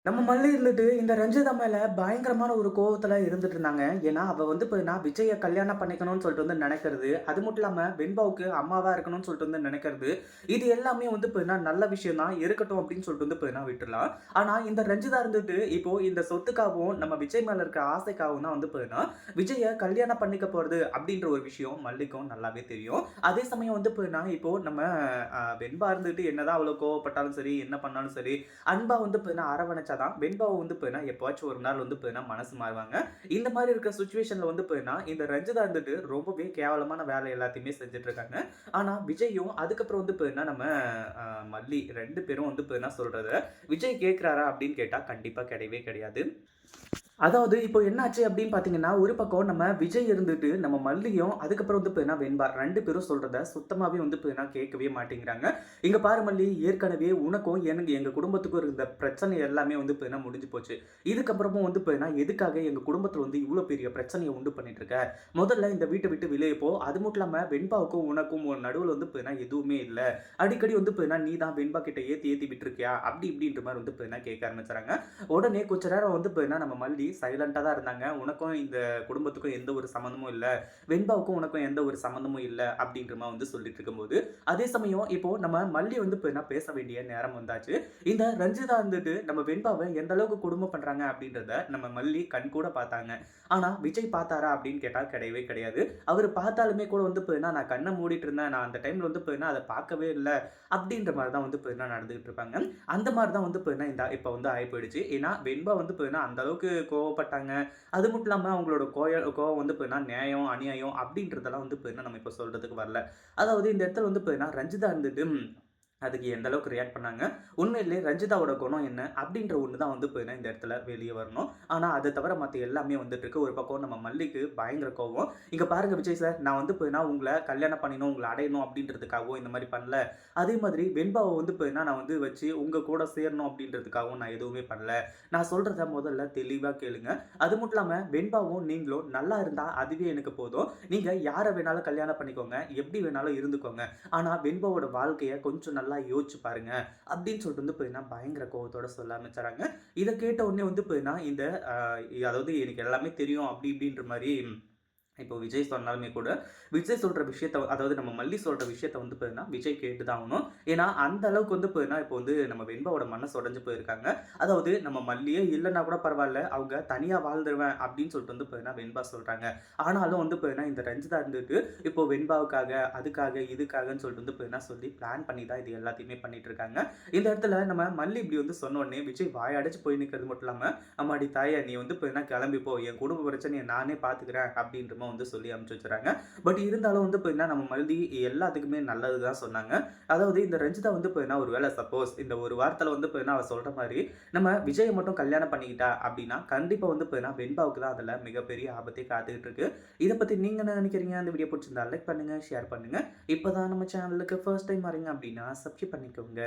நம்ம மல்லி இருந்துட்டு இந்த ரஞ்சிதா மேல பயங்கரமான ஒரு கோவத்துல இருந்துட்டு இருந்தாங்க. ஏன்னா, அவ வந்து பார்த்தீங்கன்னா, விஜய கல்யாணம் பண்ணிக்கணும்னு சொல்லிட்டு வந்து நெனைக்கிறது. அது மட்டும் இல்லாம வெண்பாவுக்கு அம்மாவா இருக்கணும்னு சொல்லிட்டு வந்து நெனைக்கிறது. இது எல்லாமே வந்து பார்த்தீங்கன்னா, நல்ல விஷயம் தான். இருக்கட்டும் அப்படின்னு சொல்லிட்டு வந்து பார்த்தீங்கன்னா விட்டுறலாம். ஆனா, இந்த ரஞ்சிதா இருந்துட்டு இப்போ இந்த சொத்துக்காகவும், நம்ம விஜய் மேல இருக்க ஆசைக்காகவும் தான் வந்து பார்த்தீங்கன்னா, விஜய கல்யாணம் பண்ணிக்க போறது அப்படின்ற ஒரு விஷயம் மல்லிக்கும் நல்லாவே தெரியும். அதே சமயம் வந்து பார்த்தீங்கன்னா, இப்போ நம்ம வெண்பா இருந்துட்டு என்னதான் அவ்வளோ கோவப்பட்டாலும் சரி, என்ன பண்ணாலும் சரி, அன்பா வந்து பார்த்தீங்கன்னா அரவணைச்சா தான் வெண்பாவ வந்து பார்த்தீங்கன்னா எப்பவாச்சும் ஒரு நாள் வந்து பார்த்தீங்கன்னா மனசு மாறுவாங்க. இந்த மாரி இருக்க சிச்சுவேஷன்ல வந்து பார்த்தீங்கன்னா, இந்த ரஞ்சிதா இருந்துட்டு ரொம்பவே கேவலமான வேலை எல்லாத்தையுமே செஞ்சுட்டு இருக்காங்க. ஆனா விஜயும் அதுக்கப்புறம் வந்து பார்த்தீங்கன்னா நம்ம அ மல்லி 2 பேரும் வந்து பார்த்தீங்கன்னா சொல்றத விஜய் கேட்கிறாரா அப்படின்னு கேட்டா கண்டிப்பா கிடையவே கிடையாது. அதாவது இப்போ என்னாச்சு அப்படின்னு பார்த்தீங்கன்னா, ஒரு பக்கம் நம்ம விஜய் இருந்துட்டு, நம்ம மல்லியும், அதுக்கப்புறம் வந்து பார்த்தீங்கன்னா வெண்பா 2 பேரும் சொல்றத சுத்தமாவே வந்து பார்த்தீங்கன்னா கேட்கவே மாட்டேங்கிறாங்க. "இங்க பாரு மல்லி, ஏற்கனவே உனக்கும் எனக்கு எங்க குடும்பத்துக்கும் இருந்த பிரச்சனை எல்லாமே வந்து பார்த்தீங்கன்னா முடிஞ்சு போச்சு. இதுக்கப்புறமும் வந்து பார்த்தீங்கன்னா, எதுக்காக எங்க குடும்பத்தில வந்து இவ்ளோ பெரிய பிரச்சனைய உண்டு பண்ணிட்டு இருக்க? முதல்ல இந்த வீட்ட விட்டு வெளிய போ. அது மட்டும் இல்லாம வெண்பாவுக்கும் உனக்கும் நடுவுல வந்து பார்த்தீங்கன்னா எதுவுமே இல்ல. அடிக்கடி வந்து பார்த்தீங்கன்னா, நீ தான் வெண்பா கிட்ட ஏத்தி ஏத்தி விட்டுருக்கியா?" அப்படி இப்படின்ற மாரி வந்து பார்த்தீங்கன்னா கேட்க ஆரம்பிச்சுறாங்க. உடனே கொஞ்ச நேரம் வந்து பார்த்தீங்கன்னா, நம்ம மல்லி சைலன்ட்டா தான் இருந்தாங்க. "உனக்கும் இந்த குடும்பத்துக்கும் எந்த ஒரு சம்மந்தமும் இல்ல. வெண்பாவுக்கும் உனக்கும் எந்த ஒரு சம்மந்தமும் இல்ல." அப்படின்ற மாரி வந்து சொல்லிட்டு இருக்கும்போது, அதே சமயம் இப்போ நம்ம மல்லி வந்து பார்த்தீங்கன்னா, பேச வேண்டிய நேரம் வந்தாச்சு. இந்த ரஞ்சிதா வந்துட்டு நம்ம வெண்பாவ எந்த அளவுக்கு கொடுமை பண்றாங்க அப்படின்றத நம்ம மல்லி கண்கூட பார்த்தாங்க. ஆனா, விஜய் பார்த்தாரா அப்படின்னு கேட்டா கிடையவே கிடையாது. அவரு பார்த்தாலுமே கூட வந்து பார்த்தீங்கன்னா, "நான் கண்ண மூடிட்டு இருந்தேன். நான் அந்த டைம்ல வந்து பார்த்தீங்கன்னா, அத பார்க்கவே இல்ல." அப்படின்ற மாரி தான் வந்து பார்த்தீங்கன்னா நடந்துகிட்டு இருப்பாங்க. அந்த மாரி தான் வந்து பார்த்தீங்கன்னா, இப்ப வந்து ஆயி போயிடுச்சு. ஏன்னா, வெண்பா வந்து பார்த்தீங்கன்னா, அந்த அளவுக்கு கோவப்பட்டாங்க. அது மட்டும் இல்லாம அவங்களோட கோவம் வந்து பார்த்தீங்கன்னா, நியாயம், அநியாயம் அப்படின்றதெல்லாம் வந்து பார்த்தீங்கன்னா, நம்ம இப்ப சொல்றதுக்கு வரல. அதாவது இந்த இடத்துல வந்து பார்த்தீங்கன்னா, ரஞ்சிதா இருந்துட்டு அதுக்கு எந்த அளவுக்கு ரியாக்ட் பண்ணாங்க. உண்மையிலேயே ரஞ்சிதாவோட குணம் என்ன? அப்படின்ற ஒண்ணு தான் வந்து பார்த்தீங்கன்னா, இந்த இடத்துல வெளிய வரணும். ஆனா, அத தவிர மத்த எல்லாமே வந்துட்டுருக்கு. ஒரு பக்கம் நம்ம மல்லிக்கு பயங்கர கோவம். "இங்க பாருங்க விஜய் சார், நான் வந்து பார்த்தீங்கன்னா, உங்கள கல்யாணம் பண்ணிக்கணும், உங்கள அடையணும் அப்படின்றதுக்காகவும் இந்த மாரி பண்ணல. அதே மாதிரி வெண்பாவ வந்து பார்த்தீங்கன்னா, நான் வந்து வச்சு உங்க கூட சேரணும் அப்படின்றதுக்காகவும் நான் எதுவுமே பண்ணல. நான் சொல்றத முதல்ல தெளிவா கேளுங்க. அது மட்டும் இல்லாம வெண்பாவும் நீங்களும் நல்லா இருந்தா அதுவே எனக்கு போதும். நீங்க யார வேணாலும் கல்யாணம் பண்ணிக்கோங்க. எப்படி வேணாலும் இருந்துக்கோங்க. ஆனா வெண்பாவோட வாழ்க்கைய கொஞ்சம் நல்லா யோசிச்சு பாருங்க." அப்படின்னு சொல்லிட்டு வந்து பார்த்தீங்கன்னா, பயங்கர கோவத்தோட சொல்ல ஆரம்பிச்சுறாங்க. இத கேட்ட உடனே வந்து பார்த்தீங்கன்னா, இந்த அதாவது எனக்கு எல்லாமே தெரியும் அப்படி இப்படின்ற மாரி இப்போ விஜய் சொன்னாலுமே கூட, விஜய் சொல்ற விஷயத்த அதாவது நம்ம மல்லி சொல்ற விஷயத்த வந்து பார்த்தீங்கன்னா, விஜய் கேட்டு தான் ஆகணும். ஏன்னா, அந்த அளவுக்கு வந்து பார்த்தீங்கன்னா, இப்போ வந்து நம்ம வெண்பாவோட மனசு உடைஞ்சு போயிருக்காங்க. அதாவது நம்ம மல்லியே இல்லன்னா கூட பரவால்ல, அவங்க தனியா வாழ்ந்துருவேன் அப்படின்னு சொல்லிட்டு வந்து பார்த்தீங்கன்னா, வெண்பா சொல்றாங்க. ஆனாலும் வந்து பார்த்தீங்கன்னா, இந்த ரஞ்சிதா இருந்துட்டு இப்போ வெண்பாவுக்காக, அதுக்காக, இதுக்காகன்னு சொல்லிட்டு வந்து பார்த்தீங்கன்னா, சொல்லி பிளான் பண்ணி தான் இது எல்லாத்தையுமே பண்ணிட்டு இருக்காங்க. இந்த இடத்துல நம்ம மல்லி இப்படி வந்து சொன்ன உடனே விஜய் வாய அடைச்சு போய் நிக்கிறது மட்டும் இல்லாம, "அம்மாடி தாயே! நீ வந்து பார்த்தீங்கன்னா கிளம்பி போ. என் குடும்ப பிரச்சனைய நானே பார்த்துக்கிறேன்." அப்படின்ற மாரி வந்து சொல்லி அனுப்பிச்சு வச்சுறாங்க. பட் இருந்தாலும் வந்து பார்த்தீங்கன்னா, நம்ம மல்லி எல்லாத்துக்குமே நல்லது தான் சொன்னாங்க. அதாவது இந்த ரஞ்சிதா வந்து பார்த்தீங்கன்னா, ஒரு வேள சப்போஸ் இந்த ஒரு வாரத்தில வந்து பார்த்தீங்கன்னா, அவ சொல்ற மாரி நம்ம விஜய மட்டும் கல்யாணம் பண்ணிக்கிட்டா அப்படின்னா, கண்டிப்பா வந்து பார்த்தீங்கன்னா, வெண்பாவுக்கு தான் அதில மிகப்பெரிய ஆபத்தே காத்துக்கிட்டு இருக்கு. இத பத்தி நீங்க என்ன நினைக்கிறீங்க? இந்த வீடியோ புடிச்சிருந்தா லைக் பண்ணுங்க, ஷேர் பண்ணுங்க. இப்ப தான் நம்ம சேனலுக்கு ஃபர்ஸ்ட் டைம் வரீங்க அப்படின்னா, சப்ஸ்கிரைப் பண்ணிக்கோங்க.